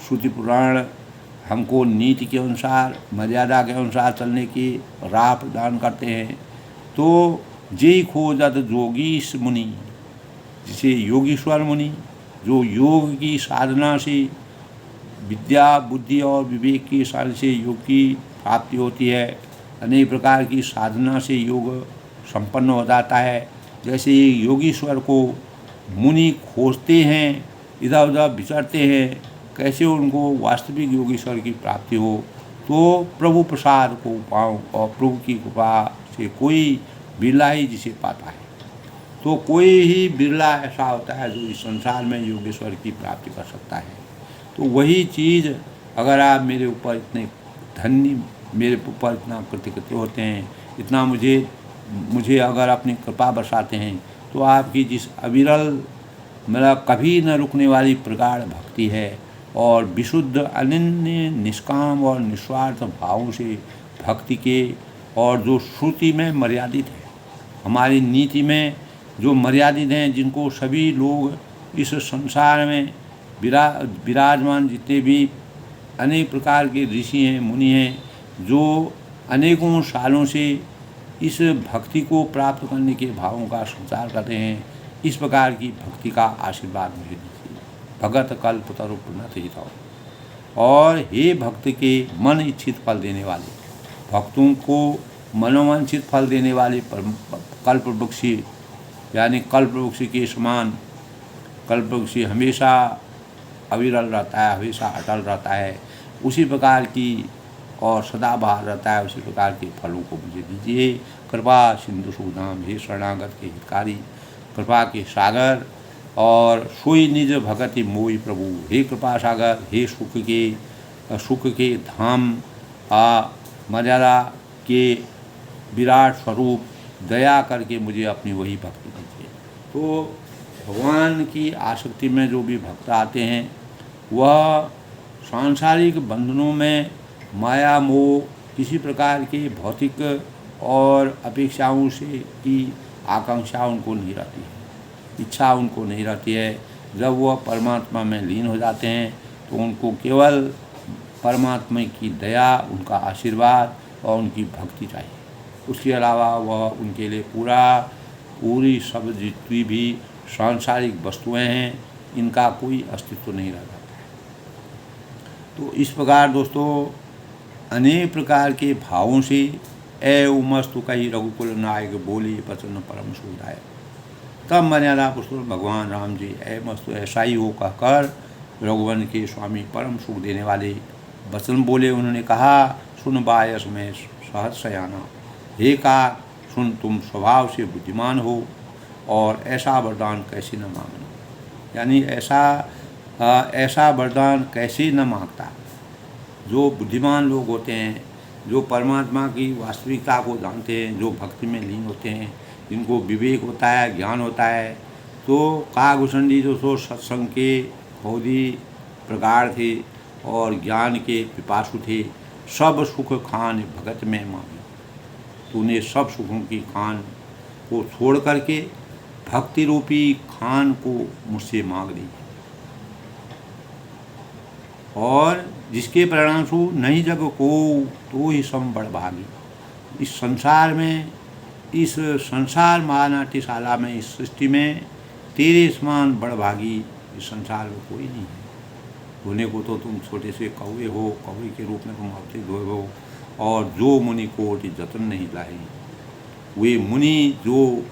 श्रुति पुराण हमको नीति के अनुसार, मर्यादा के अनुसार चलने की राह प्रदान करते हैं। तो जे खोजत जोगीश मुनि, जिसे योगीश्वर मुनि, जो योग की साधना से विद्या बुद्धि और विवेक की साधना से योग की प्राप्ति होती है, अनेक प्रकार की साधना से योग संपन्न हो जाता है। जैसे योगीश्वर को मुनि खोजते हैं, इधर उधर विचरते हैं, कैसे उनको वास्तविक योगीश्वर की प्राप्ति हो, तो प्रभु प्रसाद को पाऊँ और प्रभु की कृपा से कोई बिरला ही जिसे पाता है। तो कोई ही बिरला ऐसा होता है जो इस संसार में योगेश्वर की प्राप्ति कर सकता है। तो वही चीज़ अगर आप मेरे ऊपर इतने धन्य, मेरे ऊपर इतना कृतज्ञ होते हैं, इतना मुझे अगर अपनी कृपा बरसाते हैं, तो आपकी जिस अविरल मतलब कभी न रुकने वाली प्रगाढ़ भक्ति है और विशुद्ध अनन्य निष्काम और निस्वार्थ भावों से भक्ति के, और जो श्रुति में मर्यादित है, हमारी नीति में जो मर्यादित हैं, जिनको सभी लोग इस संसार में विराजमान जितने भी अनेक प्रकार के ऋषि हैं, मुनि हैं, जो अनेकों सालों से इस भक्ति को प्राप्त करने के भावों का संचार करते हैं, इस प्रकार की भक्ति का आशीर्वाद मुझे दीजिए। भगत कल्पतरु प्रणत हित हो। और हे भक्त के मन इच्छित फल देने वाले, भक्तों को मनोवांछित फल देने वाले कल्पवृक्षी, यानी कल्पवृक्ष के समान, कल्पवृक्ष हमेशा अविरल रहता है, हमेशा अटल रहता है, उसी प्रकार की और सदाबहार रहता है, उसी प्रकार के फलों को मुझे दीजिए। कृपा सिंधु सुधाम, हे शरणागत के हितकारी, कृपा के सागर और सोई निज भगति मोई प्रभु, हे कृपा सागर, हे सुख के धाम, मर्यादा के विराट स्वरूप, दया करके मुझे अपनी वही भक्ति दीजिए। तो भगवान की आसक्ति में जो भी भक्त आते हैं, वह सांसारिक बंधनों में माया मोह किसी प्रकार के भौतिक और अपेक्षाओं से की आकांक्षा उनको नहीं रहती है, इच्छा उनको नहीं रहती है। जब वह परमात्मा में लीन हो जाते हैं, तो उनको केवल परमात्मा की दया, उनका आशीर्वाद और उनकी भक्ति चाहिए। उसके अलावा वह उनके लिए पूरी सब जितनी भी सांसारिक वस्तुएं हैं, इनका कोई अस्तित्व नहीं रह जाता है। तो इस प्रकार दोस्तों अनेक प्रकार के भावों से ए उमस्तु कही रघुकुल नायक बोली वचन परम सुखदायक। तब मर्यादा पुरुषोत्तम भगवान राम जी ए मस्तु ऐसा ही हो कहकर रघुवन के स्वामी परम सुख देने वाले वचन बोले। उन्होंने कहा, सुन बायस में सहज सयाना, हे का सुन तुम स्वभाव से बुद्धिमान हो और ऐसा वरदान कैसे न मांगना। यानी ऐसा वरदान कैसे न मांगता। जो बुद्धिमान लोग होते हैं, जो परमात्मा की वास्तविकता को जानते हैं, जो भक्ति में लीन होते हैं, जिनको विवेक होता है, ज्ञान होता है, तो कागभूषणी जो सो सत्संग के बहुत ही प्रगाढ़ थे और ज्ञान के पिपासु थे। सब सुख खान भगत में मांगे, तूने सब सुखों की खान को छोड़ करके भक्ति रूपी खान को मुझसे मांग ली। और जिसके परिणाम स्वरूप नहीं जग को तो ही सम बड़ भागी। इस संसार महानाट्यशाला में, इस सृष्टि में तेरे समान बड़ भागी इस संसार में कोई नहीं है। होने को तो तुम छोटे से कौवे हो, कौवे के रूप में तुम अवतरित हुए हो। और जो मुनि कोटि जतन नहीं लाए, वे मुनि जो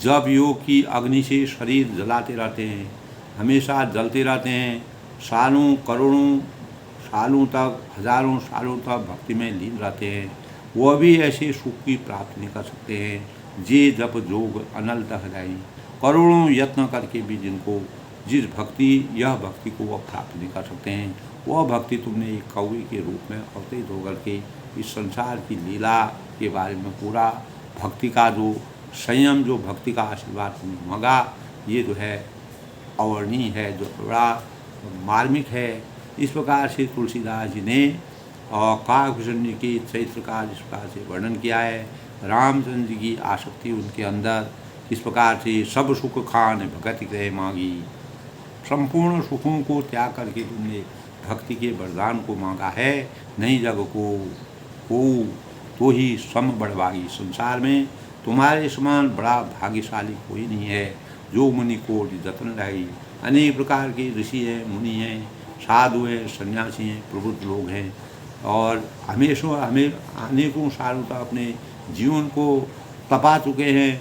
जब योग की अग्नि से शरीर जलाते रहते हैं, हमेशा जलते रहते हैं, सालों करोड़ों सालों तक, हजारों सालों तक भक्ति में लीन रहते हैं, वह भी ऐसे सुख की प्राप्ति नहीं कर सकते हैं। जे जप जोग अनल तक जाई, करोड़ों यत्न करके भी जिनको यह भक्ति को वह प्राप्त नहीं कर सकते हैं, वह भक्ति तुमने एक कौवे के रूप में अवतरित होकर के इस संसार की लीला के बारे में पूरा भक्ति का जो संयम, जो भक्ति का आशीर्वाद तुमने मांगा, ये जो है अवर्णीय है, जो बड़ा मार्मिक है। इस प्रकार से तुलसीदास जी ने और कागभूषण जी के चरित्र का जिस प्रकार से वर्णन किया है, रामचंद्र जी की आसक्ति उनके अंदर इस प्रकार से सब सुख खान भगति गए मांगी, संपूर्ण सुखों को त्याग करके तुमने भक्ति के वरदान को मांगा है। नहीं जग को तो ही सम बड़भागी, संसार में तुम्हारे समान बड़ा भाग्यशाली कोई नहीं है। जो मुनि कोटि जतन लाई, अनेक प्रकार के ऋषि हैं, मुनि हैं, साधु हैं, सन्यासी हैं, प्रबुद्ध लोग हैं और अनेकों सालों तक अपने जीवन को तपा चुके हैं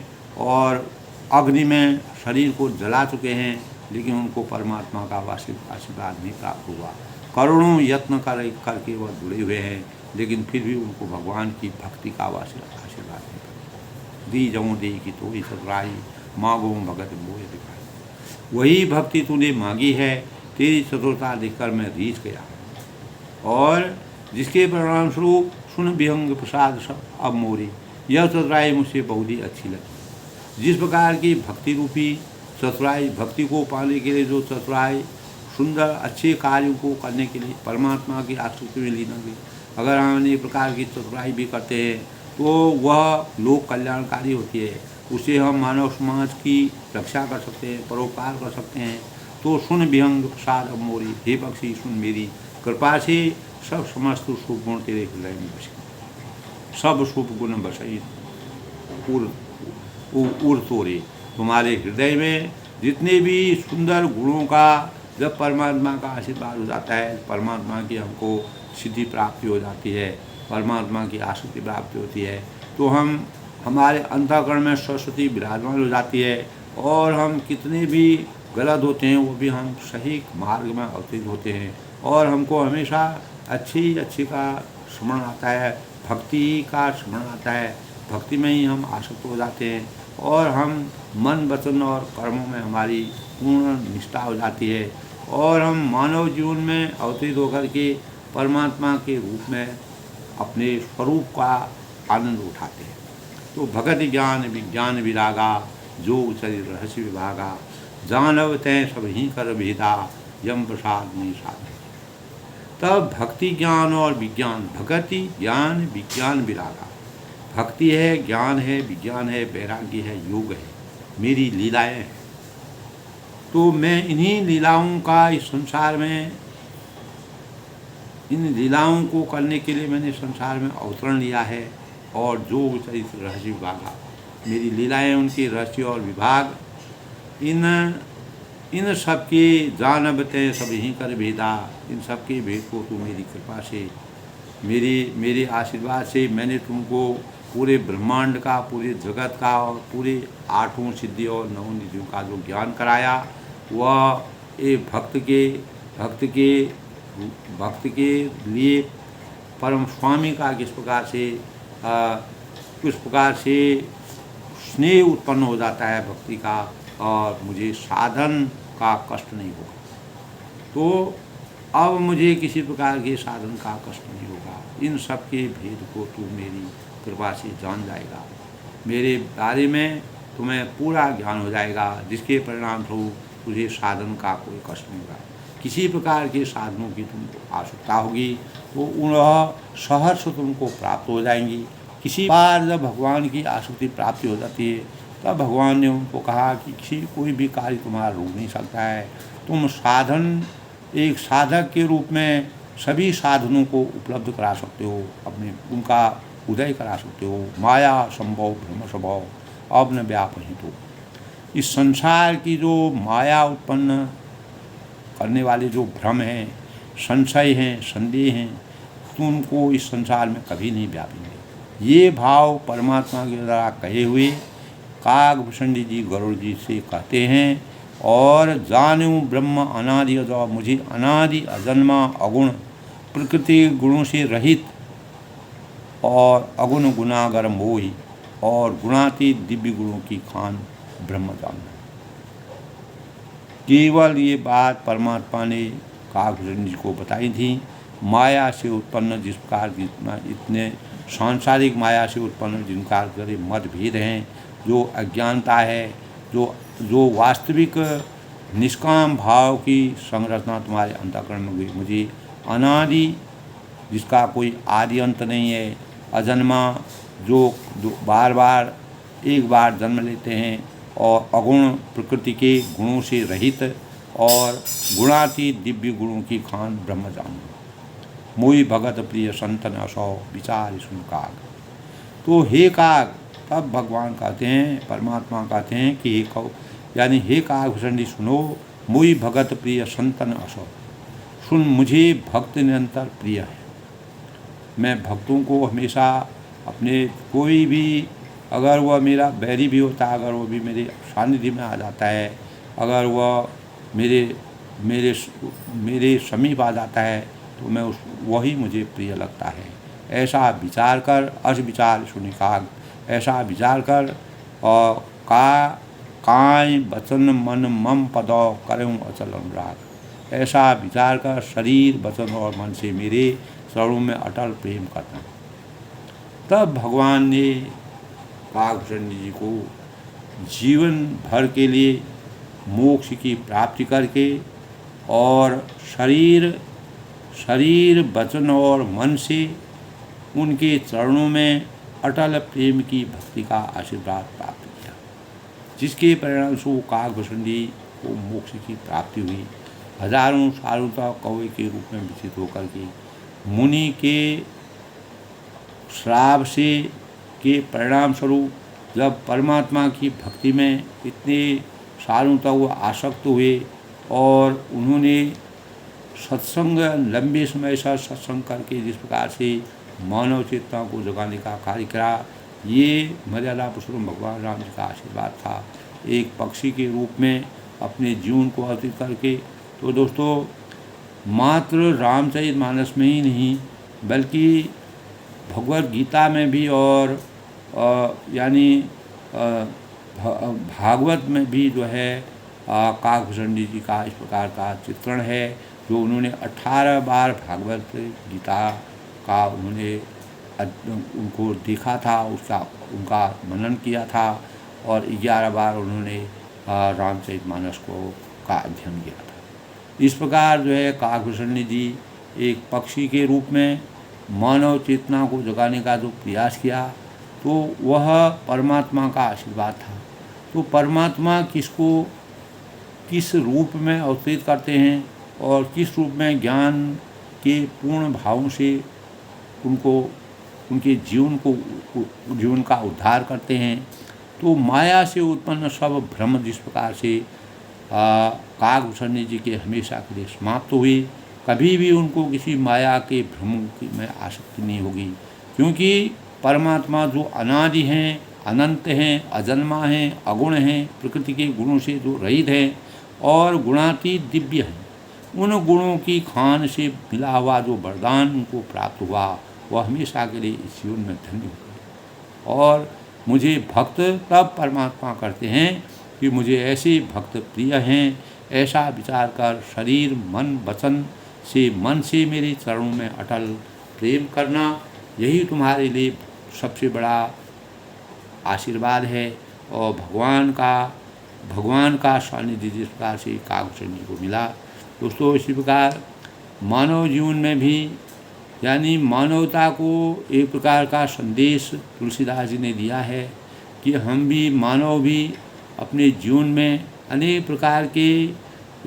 और अग्नि में शरीर को जला चुके हैं, लेकिन उनको परमात्मा का आशीर्वाद नहीं प्राप्त हुआ। करोड़ों यत्न करके वह जुड़े हुए हैं, लेकिन फिर भी उनको भगवान की भक्ति का आशीर्वाद नहीं प्राप्त। दी जऊँ दी की तो ही सतराई, मांगो भगत मोह दिखाई। वही भक्ति तूने मांगी है, तेरी चतुरता देखकर मैं रीझ गया और जिसके परिणाम स्वरूप सुन विहंग प्रसाद सब अब मोरी, यह चतुराई मुझसे बहुत ही अच्छी लगी। जिस प्रकार की भक्ति रूपी चतुराई, भक्ति को पाने के लिए जो चतुराई, सुंदर अच्छे कार्यों को करने के लिए परमात्मा की आसक्ति में लीन होगी, अगर हम अनेक प्रकार की चतुराई भी करते हैं तो वह लोक कल्याणकारी होती है। उसे हम मानव समाज की रक्षा कर सकते हैं, परोपकार कर सकते हैं। तो सुन विहंग प्रसाद अब मोरी, हे बख्शी सुन मेरी कृपा से सब समस्त शुभ गुण तेरे हृदय में बसे। सब शुभ गुण बसई उर तोरे, तुम्हारे हृदय में जितने भी सुंदर गुणों का जब परमात्मा का आशीर्वाद हो जाता है, परमात्मा की हमको सिद्धि प्राप्ति हो जाती है, परमात्मा की आसक्ति प्राप्ति होती है, तो हमारे अंतःकरण में सरस्वती विराजमान हो जाती है और हम कितने भी गलत होते हैं वो भी हम सही मार्ग में अवतीर्ण होते हैं और हमको हमेशा अच्छी का स्मरण आता है, भक्ति का स्मरण आता है। भक्ति में ही हम आसक्त हो जाते हैं और हम मन वचन और कर्मों में हमारी पूर्ण निष्ठा हो जाती है और हम मानव जीवन में अवतरित होकर के परमात्मा के रूप में अपने स्वरूप का आनंद उठाते हैं। तो भगत ज्ञान विज्ञान विरागा, जोग चरित रहस्य विभागा, जानव तय सब ही कर भेदा, यम प्रसाद में साध। तब भक्ति ज्ञान और विज्ञान, भगति ज्ञान विज्ञान विरागा, भक्ति है, ज्ञान है, विज्ञान है, वैराग्य है, योग है, मेरी लीलाएं हैं। तो मैं इन्हीं लीलाओं का इस संसार में इन लीलाओं को करने के लिए मैंने संसार में अवतरण लिया है। और जो चरित्र रहस्य विभागा, मेरी लीलाएं, उनके रहस्य और विभाग, इन सब के जानबते सब यहीं कर भेदा। इन सब के भेद को तू मेरी कृपा से, मेरे आशीर्वाद से मैंने तुमको पूरे ब्रह्मांड का, पूरे जगत का और पूरे 8 सिद्धि और 9 निधियों का जो ज्ञान कराया, वह एक भक्त के लिए परम स्वामी का किस प्रकार से स्नेह उत्पन्न हो जाता है भक्ति का, और मुझे साधन का कष्ट नहीं होगा। तो अब मुझे किसी प्रकार के साधन का कष्ट नहीं होगा। इन सब के भेद को तू मेरी कृपा से जान जाएगा। मेरे बारे में तुम्हें पूरा ज्ञान हो जाएगा, जिसके परिणाम स्वरूप तुझे साधन का कोई कष्ट नहीं होगा। किसी प्रकार के साधनों की तुमको आवश्यकता होगी तो उन सहर्ष तुमको प्राप्त हो जाएंगी। किसी बार जब भगवान की आसक्ति प्राप्ति हो जाती है, तब भगवान ने उनको कहा कि कोई भी कार्य तुम्हारा रोक नहीं सकता है। तुम साधन, एक साधक के रूप में सभी साधनों को उपलब्ध करा सकते हो, अपने उनका उदय करा सकते हो। माया संभव ब्रह्म स्वभाव अब न व्यापही। तो इस संसार की जो माया उत्पन्न करने वाले जो भ्रम हैं, संशय हैं, संदेह हैं, तो उनको इस संसार में कभी नहीं व्यापेंगे। ये भाव परमात्मा के द्वारा कहे हुए कागभूषण जी गरुड़ जी से कहते हैं। और जानूं ब्रह्म अनादि अजो, मुझे अनादि अजन्मा अगुण प्रकृति गुणों से रहित और अगुण गुणागर मोही और गुणातीत दिव्य गुणों की खान ब्रह्म जानना। केवल ये बात परमात्मा ने कागभूषण जी को बताई थी। माया से उत्पन्न जिस प्रकार इतने सांसारिक माया से उत्पन्न जिनका मतभेद हैं, जो अज्ञानता है, जो वास्तविक निष्काम भाव की संरचना तुम्हारे अंतःकरण में हुई, मुझे अनादि जिसका कोई आदि अंत नहीं है, अजन्मा जो बार बार एक बार जन्म लेते हैं, और अगुण प्रकृति के गुणों से रहित और गुणातीत दिव्य गुणों की खान ब्रह्म जान मोई भगत प्रिय संतन असौ विचार सुन काग। तो हे काग, तब भगवान कहते हैं, परमात्मा कहते हैं कि हे कौ, यानी हे कागभूषण जी सुनो, मोई भगत प्रिय संतन असौ, सुन मुझे भक्त निरंतर प्रिय है। मैं भक्तों को हमेशा अपने, कोई भी अगर वह मेरा बैरी भी होता है, अगर वो भी मेरे सानिध्य में आ जाता है, अगर वह मेरे समीप आ जाता है, तो मैं वही मुझे प्रिय लगता है। ऐसा विचार कर, अस विचार सुनिकाग, ऐसा विचार कर, और काय वचन मन मम पदौ करूँ अचल अनुराग। ऐसा विचार कर, शरीर वचन और मन से मेरे चरणों में अटल प्रेम करना। तब भगवान ने कागभूषण जी को जीवन भर के लिए मोक्ष की प्राप्ति करके और शरीर वचन और मन से उनके चरणों में अटल प्रेम की भक्ति का आशीर्वाद प्राप्त किया, जिसके परिणाम से कागभूषण जी को मोक्ष की प्राप्ति हुई। हजारों सालों तक कौवे के रूप में विकसित होकर के मुनि के श्राप से के परिणाम स्वरूप जब परमात्मा की भक्ति में इतने सालों तक वो आसक्त हुए, और उन्होंने सत्संग लंबे समय से सत्संग करके जिस प्रकार से मानव चेतना को जगाने का कार्य करा, ये मर्यादा पुरुषोत्तम भगवान राम जी का आशीर्वाद था, एक पक्षी के रूप में अपने जीवन को अर्पित करके। तो दोस्तों, मात्र रामचरितमानस में ही नहीं बल्कि भगवद गीता में भी और यानी भागवत में भी जो है कागभूषण जी का इस प्रकार का चित्रण है, जो उन्होंने 18 बार भागवत गीता का उनको देखा था, उनका मनन किया था, और 11 बार उन्होंने रामचरितमानस का अध्ययन किया था। इस प्रकार जो है कागभूषण जी एक पक्षी के रूप में मानव चेतना को जगाने का जो प्रयास किया, तो वह परमात्मा का आशीर्वाद था। तो परमात्मा किस रूप में अवतरित करते हैं और किस रूप में ज्ञान के पूर्ण भावों से उनको उनके जीवन का उद्धार करते हैं। तो माया से उत्पन्न सब भ्रम जिस प्रकार से काकभूषण जी के हमेशा के लिए समाप्त हुई, कभी भी उनको किसी माया के भ्रम में आसक्ति नहीं होगी, क्योंकि परमात्मा जो अनादि हैं, अनंत हैं, अजन्मा हैं, अगुण हैं, प्रकृति के गुणों से जो रहित हैं और गुणातीत दिव्य हैं, उन गुणों की खान से मिला हुआ जो वरदान उनको प्राप्त हुआ वह हमेशा के लिए इस जीवन में धन्य हो गए। और मुझे भक्त तब परमात्मा करते हैं कि मुझे ऐसे भक्त प्रिय हैं, ऐसा विचार कर शरीर मन वचन से मेरे चरणों में अटल प्रेम करना, यही तुम्हारे लिए सबसे बड़ा आशीर्वाद है। और भगवान का सानिध्य जिस प्रकार से काकभूषण जी को मिला, दोस्तों इसी प्रकार मानव जीवन में भी, यानी मानवता को एक प्रकार का संदेश तुलसीदास जी ने दिया है कि हम भी मानव भी अपने जीवन में अनेक प्रकार के,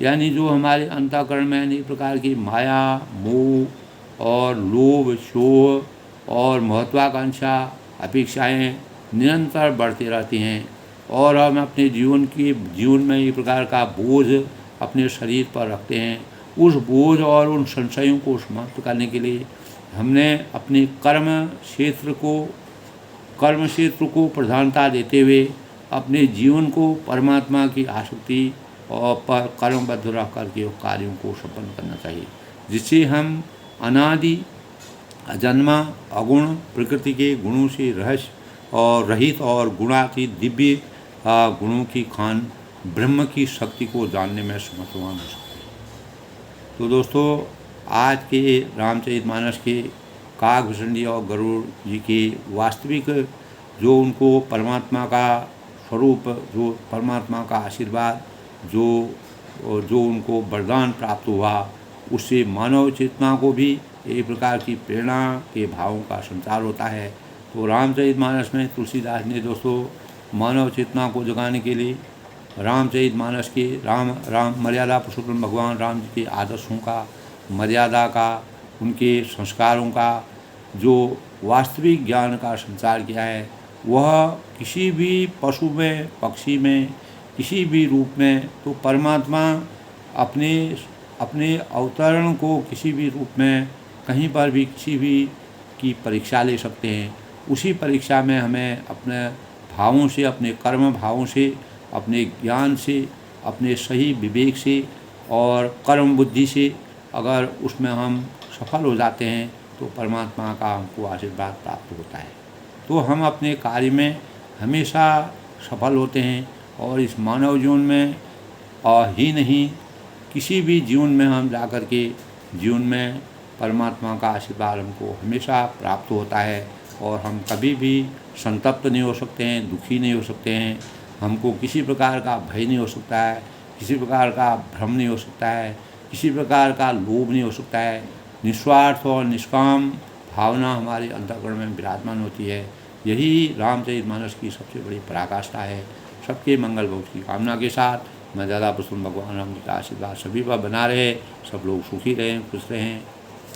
यानी जो हमारे अंतःकरण में अनेक प्रकार की माया मोह और लोभ शोह और महत्वाकांक्षा अपेक्षाएं निरंतर बढ़ती रहती हैं, और हम अपने जीवन में एक प्रकार का बोझ अपने शरीर पर रखते हैं। उस बोझ और उन संशयों को समाप्त करने के लिए हमने अपने कर्म क्षेत्र को प्रधानता देते हुए अपने जीवन को परमात्मा की आसक्ति और पर कर्मबद्ध रह करके कार्यों को संपन्न करना चाहिए, जिससे हम अनादि अजन्मा अगुण प्रकृति के गुणों से रहित और गुणातीत दिव्य गुणों की खान ब्रह्म की शक्ति को जानने में समर्थवान हो सकते हैं। तो दोस्तों आज के रामचरितमानस के काकभूषण जी और गरुड़ जी के वास्तविक जो उनको परमात्मा का स्वरूप, जो परमात्मा का आशीर्वाद, जो उनको वरदान प्राप्त हुआ, उससे मानव चेतना को भी एक प्रकार की प्रेरणा के भावों का संचार होता है। तो रामचरितमानस में तुलसीदास ने दोस्तों मानव चेतना को जगाने के लिए रामचरितमानस के राम मर्यादा पुरुषोत्तम भगवान राम जी के आदर्शों का, मर्यादा का, उनके संस्कारों का जो वास्तविक ज्ञान का संचार किया है, वह किसी भी पशु में, पक्षी में, किसी भी रूप में, तो परमात्मा अपने अवतरण को किसी भी रूप में कहीं पर भी किसी भी की परीक्षा ले सकते हैं। उसी परीक्षा में हमें अपने भावों से, अपने कर्म भावों से, अपने ज्ञान से, अपने सही विवेक से और कर्म बुद्धि से अगर उसमें हम सफल हो जाते हैं तो परमात्मा का हमको आशीर्वाद प्राप्त होता है। तो हम अपने कार्य में हमेशा सफल होते हैं, और इस मानव जीवन में ही नहीं, किसी भी जीवन में हम जाकर के जीवन में परमात्मा का आशीर्वाद हमको हमेशा प्राप्त होता है, और हम कभी भी संतप्त नहीं हो सकते हैं, दुखी नहीं हो सकते हैं, हमको किसी प्रकार का भय नहीं हो सकता है, किसी प्रकार का भ्रम नहीं हो सकता है, किसी प्रकार का लोभ नहीं हो सकता है। निस्वार्थ और निष्काम भावना हमारे अंतःकरण में विराजमान होती है। यही रामचरितमानस की सबसे बड़ी पराकाष्ठा है। सबके मंगल भोग की कामना के साथ मैं दादा पुरुषोत्तम भगवान राम जी का आशीर्वाद सभी पर बना रहे, सब लोग सुखी रहें, खुश रहें।